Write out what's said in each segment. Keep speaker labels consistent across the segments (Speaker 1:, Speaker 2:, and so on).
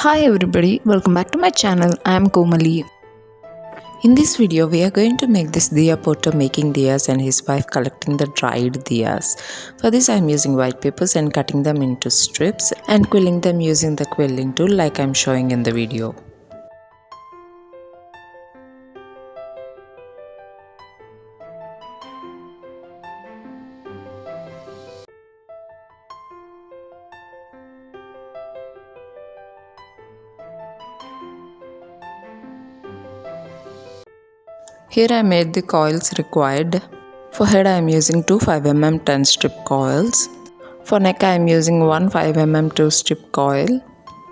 Speaker 1: Hi everybody, welcome back to my channel. I am Komali. In this video, we are going to make this Diya potter making diyas and his wife collecting the dried diyas. For this, I am using white papers and cutting them into strips and quilling them using the quilling tool like I am showing in the video. Here I made the coils required. For head I am using two 5mm 10 strip coils. For neck I am using one 5mm 2 strip coil.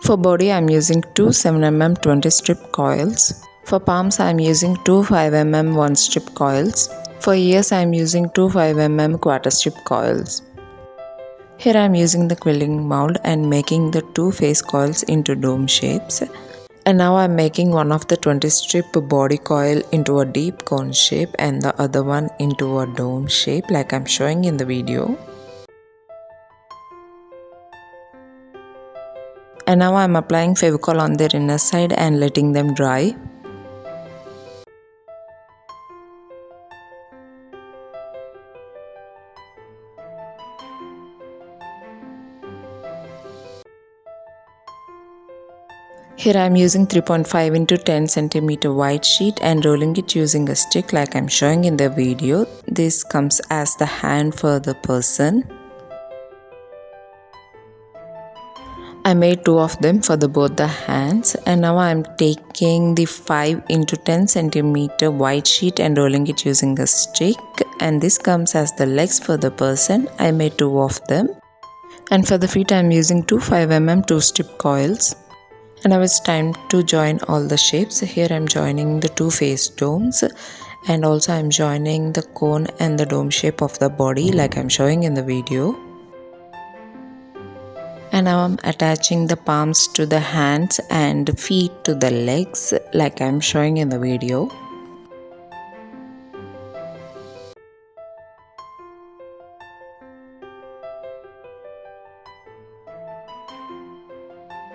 Speaker 1: For body I am using two 7mm 20 strip coils. For palms I am using two 5mm 1 strip coils. For ears I am using two 5mm quarter strip coils. Here I am using the quilling mold and making the two face coils into dome shapes. And now I am making one of the 20 strip body coil into a deep cone shape and the other one into a dome shape like I am showing in the video. And now I am applying Fevicol on their inner side and letting them dry. Here I am using 3.5 into 10 cm white sheet and rolling it using a stick like I am showing in the video. This comes as the hand for the person. I made two of them for both the hands, and now I am taking the 5 into 10 cm white sheet and rolling it using a stick, and this comes as the legs for the person. I made two of them. And for the feet I am using two 5mm 2 strip coils. And now it's time to join all the shapes. Here I am joining the two face domes and also I am joining the cone and the dome shape of the body like I am showing in the video. And now I am attaching the palms to the hands and feet to the legs like I am showing in the video.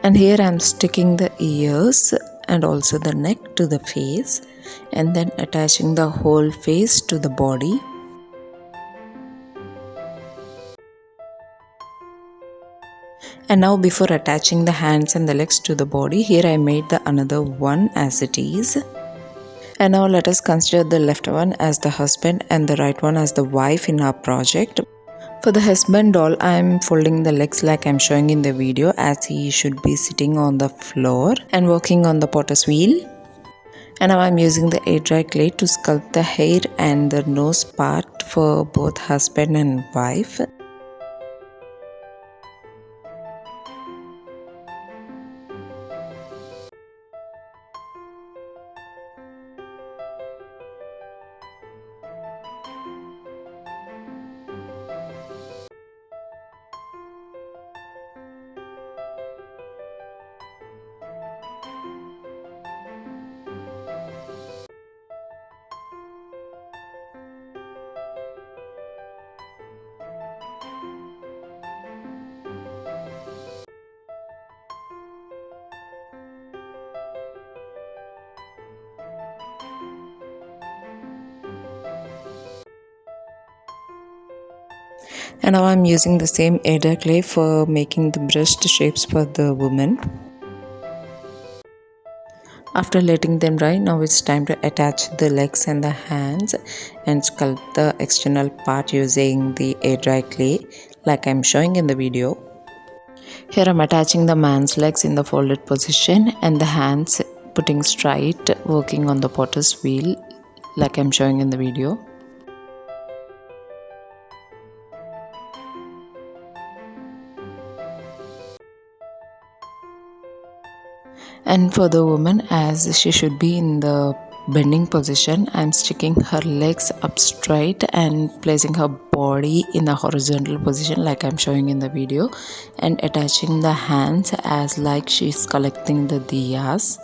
Speaker 1: And here I am sticking the ears and also the neck to the face and then attaching the whole face to the body. And now before attaching the hands and the legs to the body, here I made the another one as it is. And now let us consider the left one as the husband and the right one as the wife in our project. For the husband doll, I am folding the legs like I am showing in the video, as he should be sitting on the floor and working on the potter's wheel. And now I am using the air dry clay to sculpt the hair and the nose part for both husband and wife. And now I am using the same air dry clay for making the breast shapes for the woman. After letting them dry, now it's time to attach the legs and the hands and sculpt the external part using the air dry clay like I'm showing in the video. Here I'm attaching the man's legs in the folded position and the hands putting straight, working on the potter's wheel like I'm showing in the video. And for the woman, as she should be in the bending position, I am sticking her legs up straight and placing her body in the horizontal position like I am showing in the video, and attaching the hands as like she is collecting the diyas.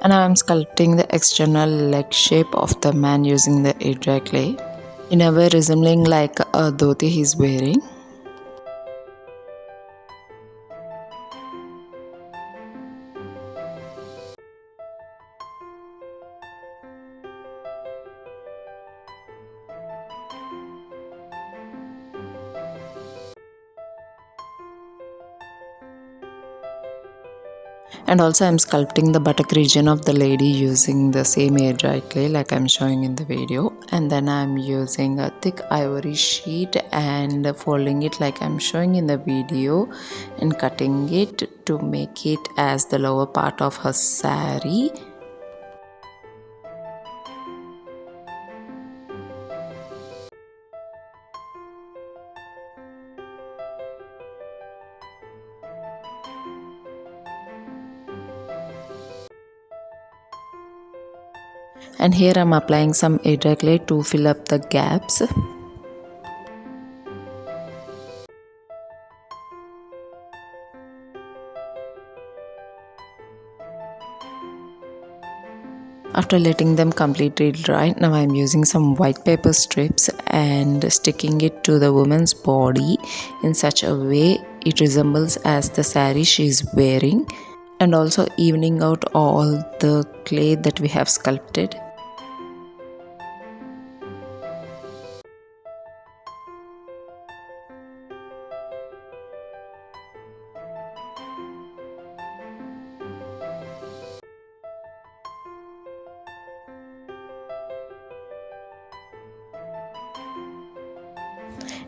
Speaker 1: And now I am sculpting the external leg shape of the man using the air dry clay in a way resembling like a dhoti he is wearing. And also I'm sculpting the buttock region of the lady using the same air dry clay like I'm showing in the video. And then I'm using a thick ivory sheet and folding it like I'm showing in the video and cutting it to make it as the lower part of her saree. And here I'm applying some air dry clay to fill up the gaps. After letting them completely dry, now I'm using some white paper strips and sticking it to the woman's body in such a way it resembles as the saree she is wearing, and also evening out all the clay that we have sculpted.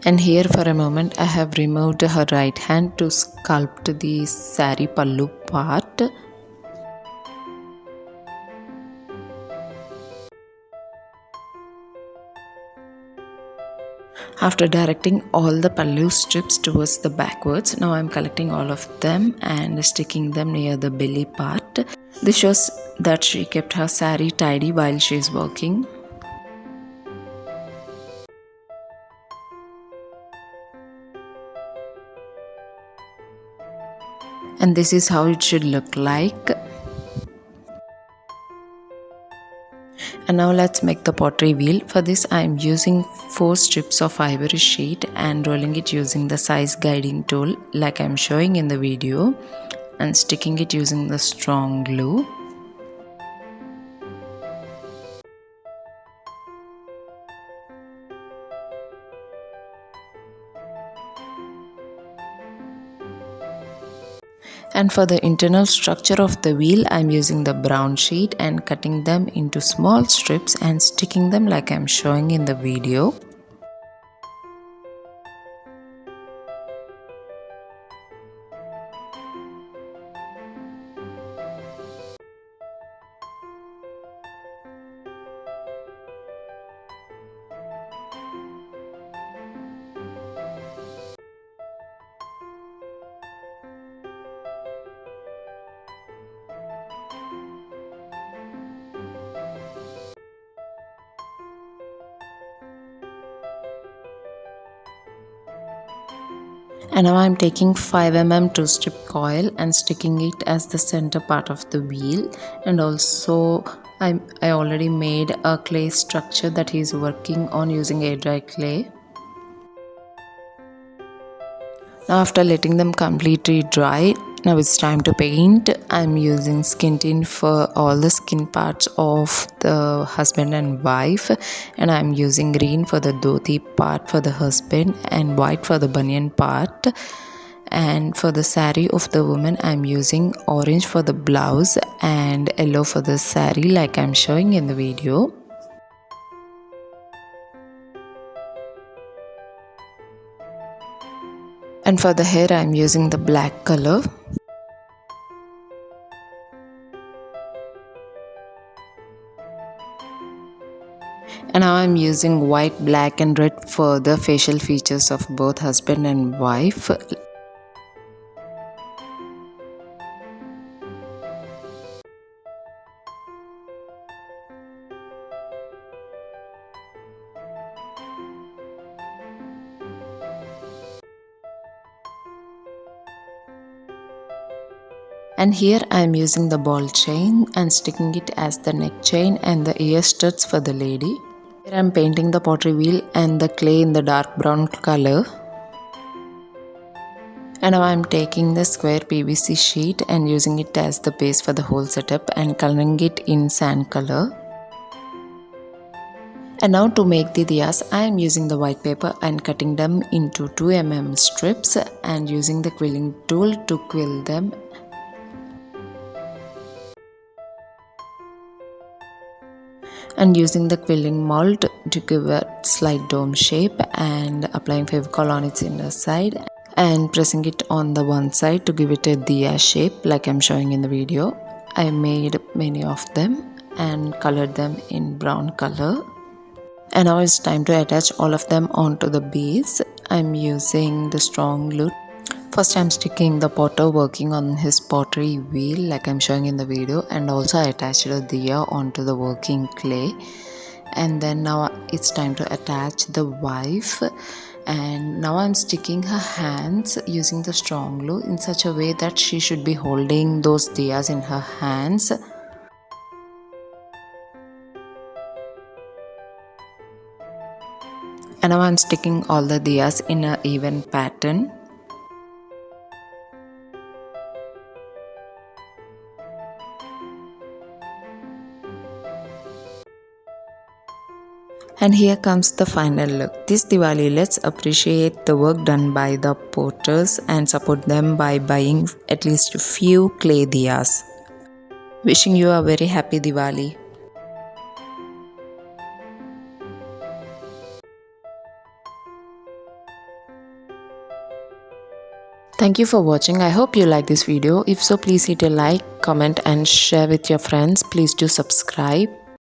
Speaker 1: And here for a moment I have removed her right hand to sculpt the saree pallu part. After directing all the pallu strips towards the backwards, now I am collecting all of them and sticking them near the belly part. This shows that she kept her saree tidy while she is working. And this is how it should look like. And now let's make the pottery wheel. For this I am using 4 strips of ivory sheet and rolling it using the size guiding tool like I am showing in the video, and sticking it using the strong glue. And for the internal structure of the wheel, I am using the brown sheet and cutting them into small strips and sticking them like I am showing in the video. And now I am taking 5mm 2-strip coil and sticking it as the center part of the wheel. And also I already made a clay structure that he is working on using air dry clay. Now after letting them completely dry, now it's time to paint. I'm using skin tint for all the skin parts of the husband and wife, and I'm using green for the dhoti part for the husband and white for the banyan part. And for the saree of the woman, I'm using orange for the blouse and yellow for the saree like I'm showing in the video. And for the hair, I'm using the black color. And now I'm using white, black and red for the facial features of both husband and wife. And here I am using the ball chain and sticking it as the neck chain and the ear studs for the lady. Here I am painting the pottery wheel and the clay in the dark brown color. And now I am taking the square PVC sheet and using it as the base for the whole setup and coloring it in sand color. And now to make the diyas, I am using the white paper and cutting them into 2mm strips and using the quilling tool to quill them. and using the quilling mold to give a slight dome shape and applying Fevicol on its inner side and pressing it on the one side to give it a Diya shape like I'm showing in the video. I made many of them and colored them in brown color. And now it's time to attach all of them onto the base. I'm using the strong glue. First I'm sticking the potter working on his pottery wheel like I'm showing in the video, and also I attached the Diya onto the working clay. And then now it's time to attach the wife, and now I'm sticking her hands using the strong glue in such a way that she should be holding those Diyas in her hands. And now I'm sticking all the Diyas in an even pattern. And here comes the final look. This Diwali, let's appreciate the work done by the potters and support them by buying at least a few clay Diyas. Wishing you a very happy Diwali. Thank you for watching. I hope you like this video. If so, please hit a like, comment and share with your friends. Please do subscribe.